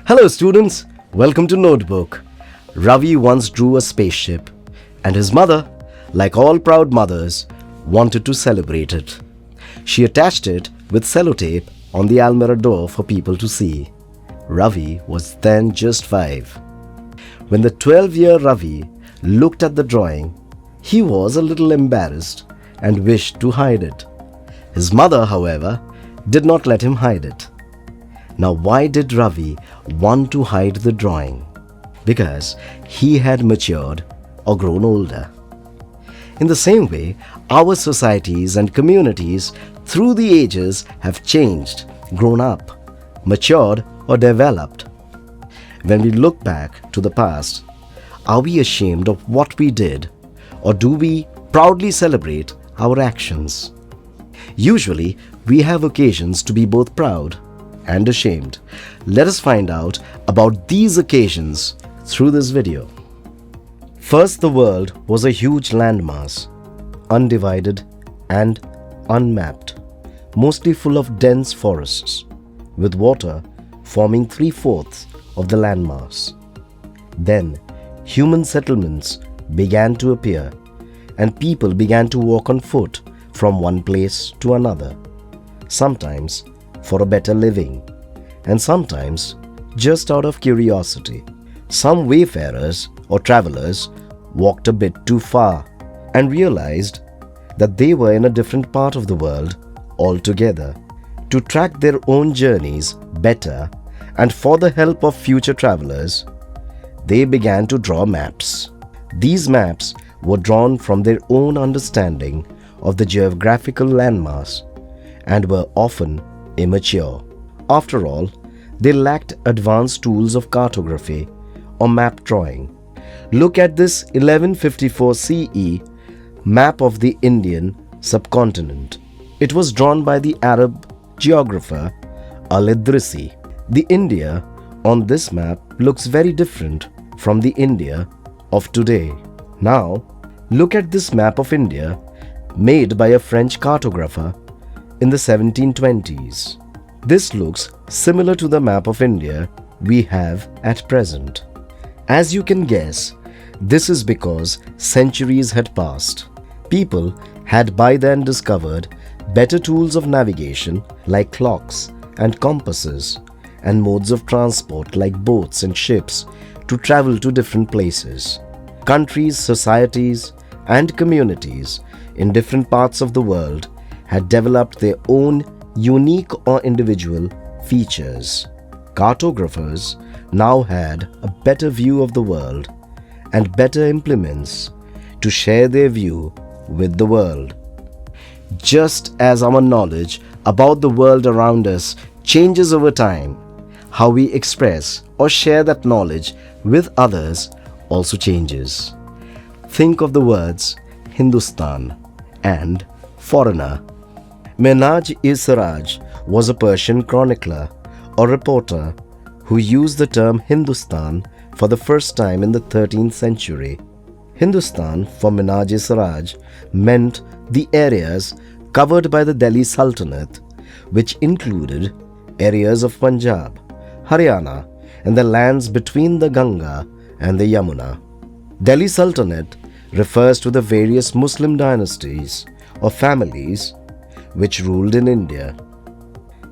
Hello students, welcome to Notebook. Ravi once drew a spaceship and his mother, like all proud mothers, wanted to celebrate it. She attached it with sellotape on the almirah door for people to see. Ravi was then just 5. When the 12-year Ravi looked at the drawing, he was a little embarrassed and wished to hide it. His mother, however, did not let him hide it. Now, why did Ravi want to hide the drawing? Because he had matured or grown older. In the same way, our societies and communities through the ages have changed, grown up, matured or developed. When we look back to the past, are we ashamed of what we did, or do we proudly celebrate our actions? Usually, we have occasions to be both proud and ashamed. Let us find out about these occasions through this video. First, the world was a huge landmass, undivided and unmapped, mostly full of dense forests, with water forming 3/4 of the landmass. Then, human settlements began to appear, and people began to walk on foot from one place to another, sometimes for a better living, and sometimes just out of curiosity. Some wayfarers or travelers walked a bit too far and realized that they were in a different part of the world altogether. To track their own journeys better and for the help of future travelers, they began to draw maps. These maps were drawn from their own understanding of the geographical landmass and were often immature. After all, they lacked advanced tools of cartography or map drawing. Look at this 1154 CE map of the Indian subcontinent. It was drawn by the Arab geographer Al-Idrisi. The India on this map looks very different from the India of today. Now, look at this map of India made by a French cartographer in the 1720s. This looks similar to the map of India we have at present. As you can guess, this is because centuries had passed. People had by then discovered better tools of navigation like clocks and compasses, and modes of transport like boats and ships to travel to different places. Countries, societies, and communities in different parts of the world had developed their own unique or individual features. Cartographers now had a better view of the world and better implements to share their view with the world. Just as our knowledge about the world around us changes over time, how we express or share that knowledge with others also changes. Think of the words Hindustan and foreigner. Minhaj-e-Siraj was a Persian chronicler or reporter who used the term Hindustan for the first time in the 13th century. Hindustan for Minhaj-e-Siraj meant the areas covered by the Delhi Sultanate, which included areas of Punjab, Haryana, and the lands between the Ganga and the Yamuna. Delhi Sultanate refers to the various Muslim dynasties or families which ruled in India.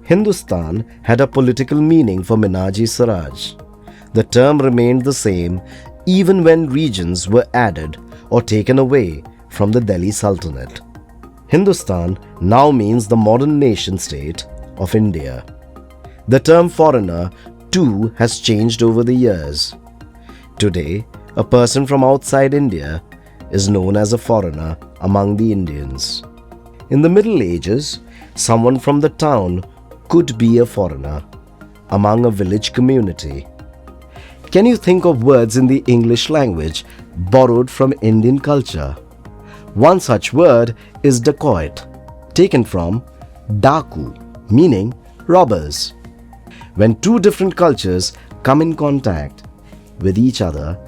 Hindustan had a political meaning for Minhaj-e-Siraj. The term remained the same even when regions were added or taken away from the Delhi Sultanate. Hindustan now means the modern nation-state of India. The term foreigner too has changed over the years. Today, a person from outside India is known as a foreigner among the Indians. In the Middle Ages, someone from the town could be a foreigner among a village community. Can you think of words in the English language borrowed from Indian culture? One such word is dacoit, taken from daku, meaning robbers. When two different cultures come in contact with each other,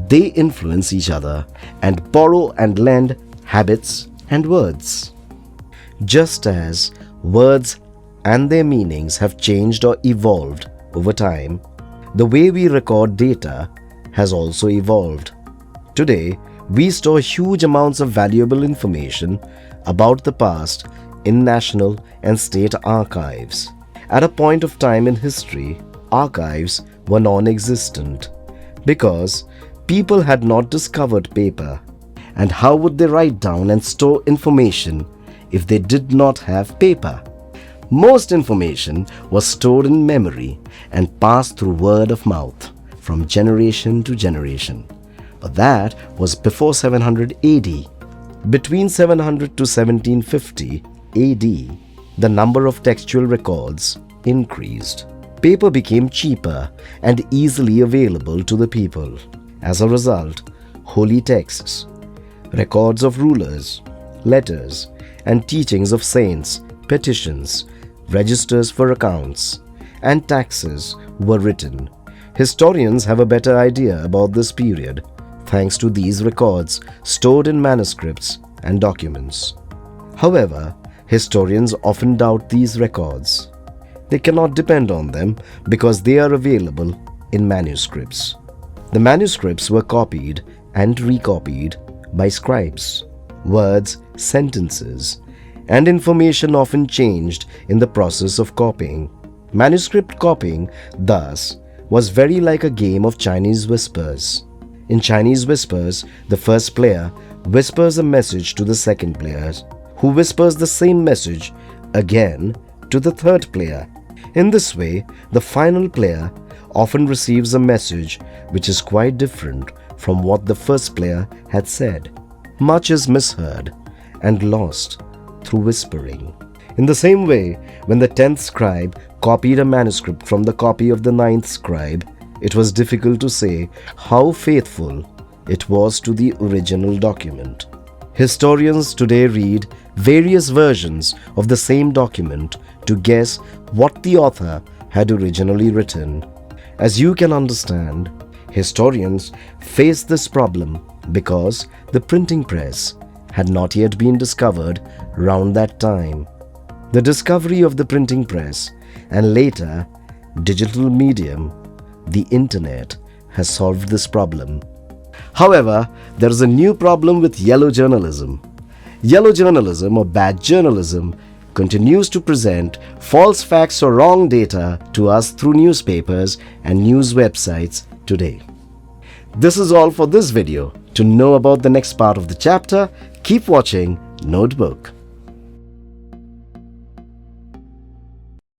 they influence each other and borrow and lend habits and words. Just as words and their meanings have changed or evolved over time, the way we record data has also evolved. Today, we store huge amounts of valuable information about the past in national and state archives. At a point of time in history, archives were non-existent because people had not discovered paper. And how would they write down and store information if they did not have paper? Most information was stored in memory and passed through word of mouth from generation to generation. But that was before 700 AD. Between 700 to 1750 AD, the number of textual records increased. Paper became cheaper and easily available to the people. As a result, holy texts, records of rulers, letters, and teachings of saints, petitions, registers for accounts, and taxes were written. Historians have a better idea about this period thanks to these records stored in manuscripts and documents. However, historians often doubt these records. They cannot depend on them because they are available in manuscripts. The manuscripts were copied and recopied by scribes. Words, sentences, and information often changed in the process of copying. Manuscript copying, thus, was very like a game of Chinese whispers. In Chinese whispers, the first player whispers a message to the second player, who whispers the same message again to the third player. In this way, the final player often receives a message which is quite different from what the first player had said. Much is misheard and lost through whispering. In the same way, when the 10th scribe copied a manuscript from the copy of the 9th scribe, it was difficult to say how faithful it was to the original document. Historians today read various versions of the same document to guess what the author had originally written. As you can understand, historians face this problem because the printing press had not yet been discovered around that time. The discovery of the printing press and later digital medium, the internet, has solved this problem. However, there is a new problem with yellow journalism. Yellow journalism or bad journalism continues to present false facts or wrong data to us through newspapers and news websites today. This is all for this video. To know about the next part of the chapter, keep watching Notebook.